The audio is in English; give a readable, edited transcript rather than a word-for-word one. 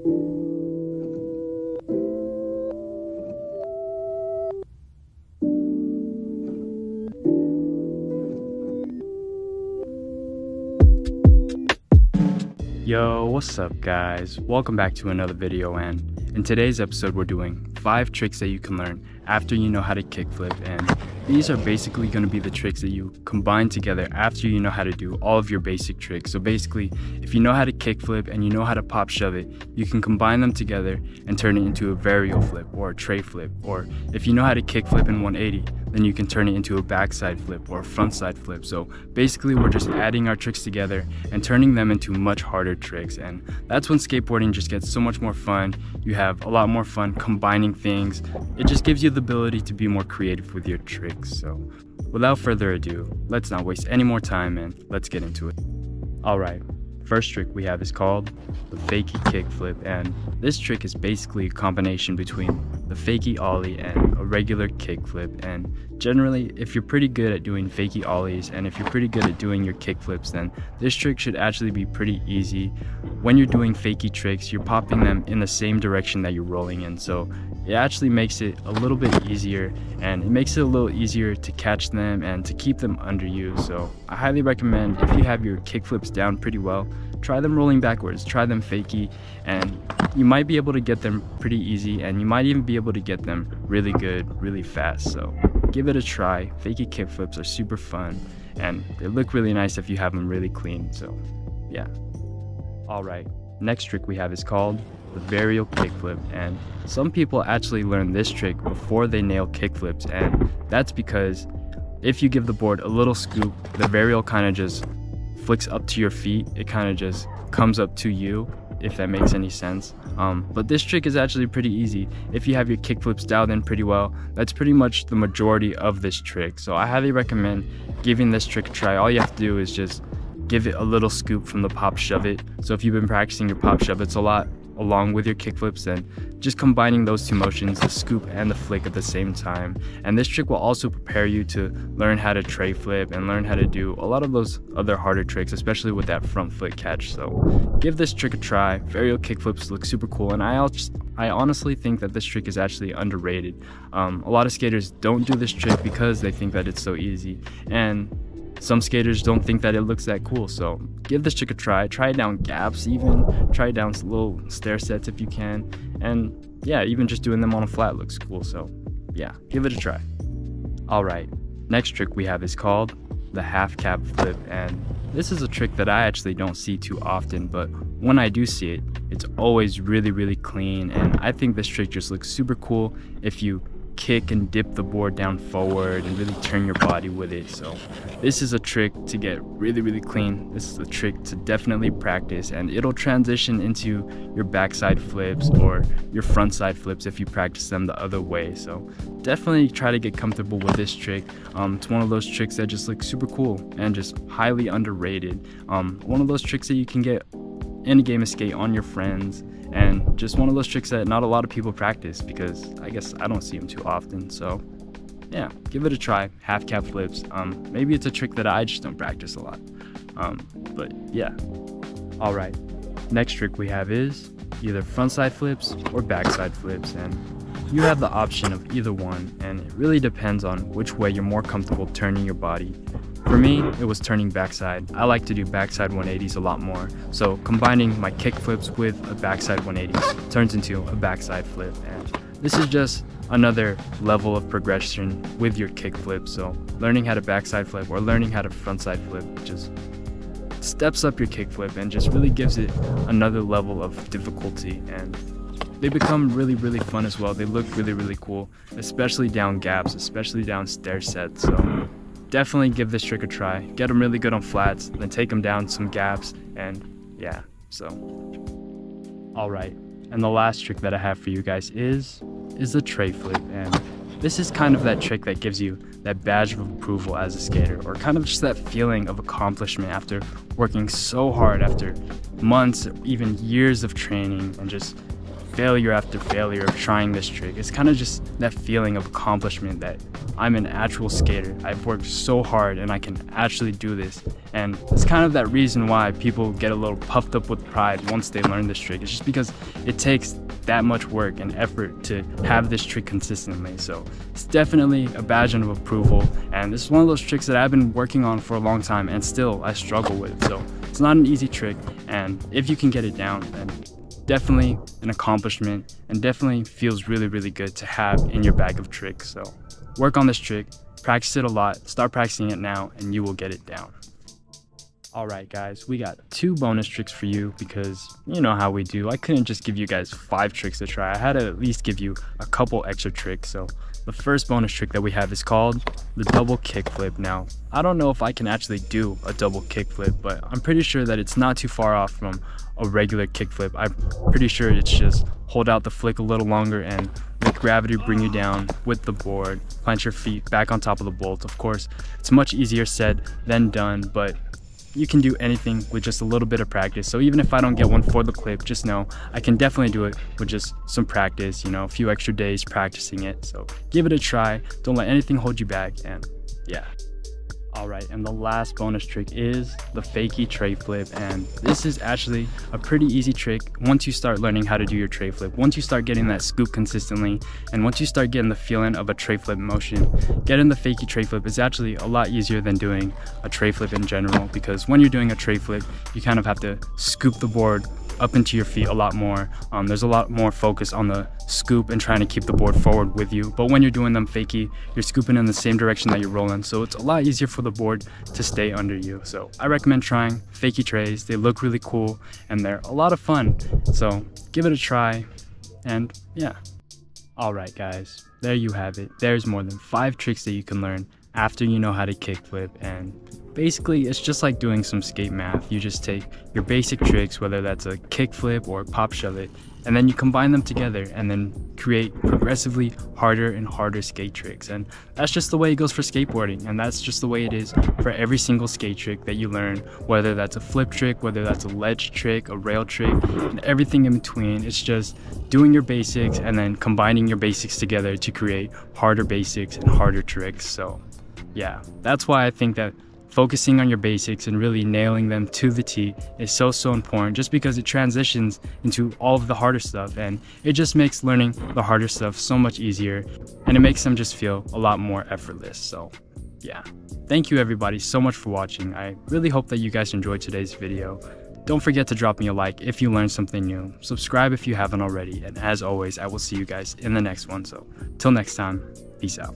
Yo, what's up guys? Welcome back to another video, and in today's episode we're doing 5 tricks that you can learn after you know how to kickflip, and these are basically going to be the tricks that you combine together after you know how to do all of your basic tricks. So basically, if you know how to kickflip and you know how to pop shove it, you can combine them together and turn it into a varial flip or a tray flip. Or if you know how to kickflip in 180, then you can turn it into a backside flip or a frontside flip. So basically we're just adding our tricks together and turning them into much harder tricks, and that's when skateboarding just gets so much more fun. You have a lot more fun combining things. It just gives you the ability to be more creative with your tricks. So without further ado, let's not waste any more time and let's get into it. Alright, first trick we have is called the fakie kickflip, and this trick is basically a combination between the fakie ollie and a regular kickflip. And generally, if you're pretty good at doing fakie ollies and if you're pretty good at doing your kickflips, then this trick should actually be pretty easy. When you're doing fakie tricks, you're popping them in the same direction that you're rolling in, so it actually makes it a little bit easier, and it makes it a little easier to catch them and to keep them under you. So I highly recommend, if you have your kickflips down pretty well, try them rolling backwards, try them fakie, and you might be able to get them pretty easy, and you might even be able to get them really good, really fast. So give it a try. Fakie kickflips are super fun, and they look really nice if you have them really clean. So yeah. Alright, next trick we have is called the varial kickflip, and some people actually learn this trick before they nail kickflips, and that's because if you give the board a little scoop, the varial kind of just flicks up to your feet. It kind of just comes up to you, if that makes any sense. But this trick is actually pretty easy. If you have your kickflips dialed in pretty well, that's pretty much the majority of this trick. So I highly recommend giving this trick a try. All you have to do is just give it a little scoop from the pop shove it. So if you've been practicing your pop shove it's a lot along with your kickflips, then just combining those two motions, the scoop and the flick at the same time. And this trick will also prepare you to learn how to tray flip and learn how to do a lot of those other harder tricks, especially with that front foot catch. So give this trick a try. Varial kickflips look super cool, and I honestly think that this trick is actually underrated. A lot of skaters don't do this trick because they think that it's so easy, and some skaters don't think that it looks that cool. So give this trick a try. Try it down gaps, even try it down little stair sets if you can, and yeah, even just doing them on a flat looks cool. So yeah, give it a try. Alright, next trick we have is called the half cap flip, and this is a trick that I actually don't see too often, but when I do see it, it's always really clean, and I think this trick just looks super cool if you kick and dip the board down forward and really turn your body with it. So this is a trick to get really clean. This is a trick to definitely practice, and it'll transition into your backside flips or your front side flips if you practice them the other way. So definitely try to get comfortable with this trick. It's one of those tricks that just looks super cool and just highly underrated. One of those tricks that you can get in a game of skate on your friends, and just one of those tricks that not a lot of people practice because I guess I don't see them too often. So yeah, give it a try. Half cap flips. Maybe it's a trick that I just don't practice a lot, but yeah. Alright, next trick we have is either frontside flips or backside flips, and you have the option of either one, and it really depends on which way you're more comfortable turning your body. For me, it was turning backside. I like to do backside 180s a lot more, so combining my kick flips with a backside 180 turns into a backside flip, and this is just another level of progression with your kick flip. So learning how to backside flip or learning how to frontside flip just steps up your kick flip and just really gives it another level of difficulty, and they become really fun as well. They look really cool, especially down gaps, especially down stair sets. So definitely give this trick a try. Get them really good on flats, then take them down some gaps, and yeah, so. Alright, and the last trick that I have for you guys is the tray flip, and this is kind of that trick that gives you that badge of approval as a skater, or kind of just that feeling of accomplishment after working so hard, after months or even years of training, and just failure after failure of trying this trick. It's kind of just that feeling of accomplishment that I'm an actual skater. I've worked so hard and I can actually do this. And it's kind of that reason why people get a little puffed up with pride once they learn this trick. It's just because it takes that much work and effort to have this trick consistently. So it's definitely a badge of approval, and this is one of those tricks that I've been working on for a long time and still I struggle with. So it's not an easy trick, and if you can get it down, then definitely an accomplishment and definitely feels really, really good to have in your bag of tricks. So work on this trick, practice it a lot, start practicing it now, and you will get it down. Alright guys, we got 2 bonus tricks for you because you know how we do. I couldn't just give you guys 5 tricks to try. I had to at least give you a couple extra tricks. So the first bonus trick that we have is called the double kickflip. Now, I don't know if I can actually do a double kickflip, but I'm pretty sure that it's not too far off from a regular kickflip. I'm pretty sure it's just hold out the flick a little longer and let gravity bring you down with the board, plant your feet back on top of the bolt. Of course, it's much easier said than done, but you can do anything with just a little bit of practice. So even if I don't get one for the clip, just know I can definitely do it with just some practice, you know, a few extra days practicing it. So give it a try. Don't let anything hold you back, and yeah. Alright, and the last bonus trick is the fakie tray flip, and this is actually a pretty easy trick once you start learning how to do your tray flip. Once you start getting that scoop consistently, and once you start getting the feeling of a tray flip motion, getting the fakie tray flip is actually a lot easier than doing a tray flip in general, because when you're doing a tray flip, you kind of have to scoop the board up into your feet a lot more. There's a lot more focus on the scoop and trying to keep the board forward with you, but when you're doing them fakie, you're scooping in the same direction that you're rolling, so it's a lot easier for the board to stay under you. So I recommend trying fakie trays. They look really cool and they're a lot of fun, so give it a try. And yeah. Alright guys, there you have it. There's more than 5 tricks that you can learn after you know how to kickflip, and basically it's just like doing some skate math. You just take your basic tricks, whether that's a kickflip or pop shove it, and then you combine them together and then create progressively harder and harder skate tricks. And that's just the way it goes for skateboarding, and that's just the way it is for every single skate trick that you learn, whether that's a flip trick, whether that's a ledge trick, a rail trick, and everything in between. It's just doing your basics and then combining your basics together to create harder basics and harder tricks. So yeah, that's why I think that focusing on your basics and really nailing them to the T is so important, just because it transitions into all of the harder stuff, and it just makes learning the harder stuff so much easier, and it makes them just feel a lot more effortless. So yeah, thank you everybody so much for watching. I really hope that you guys enjoyed today's video. Don't forget to drop me a like if you learned something new, subscribe if you haven't already, and as always, I will see you guys in the next one. So till next time, peace out.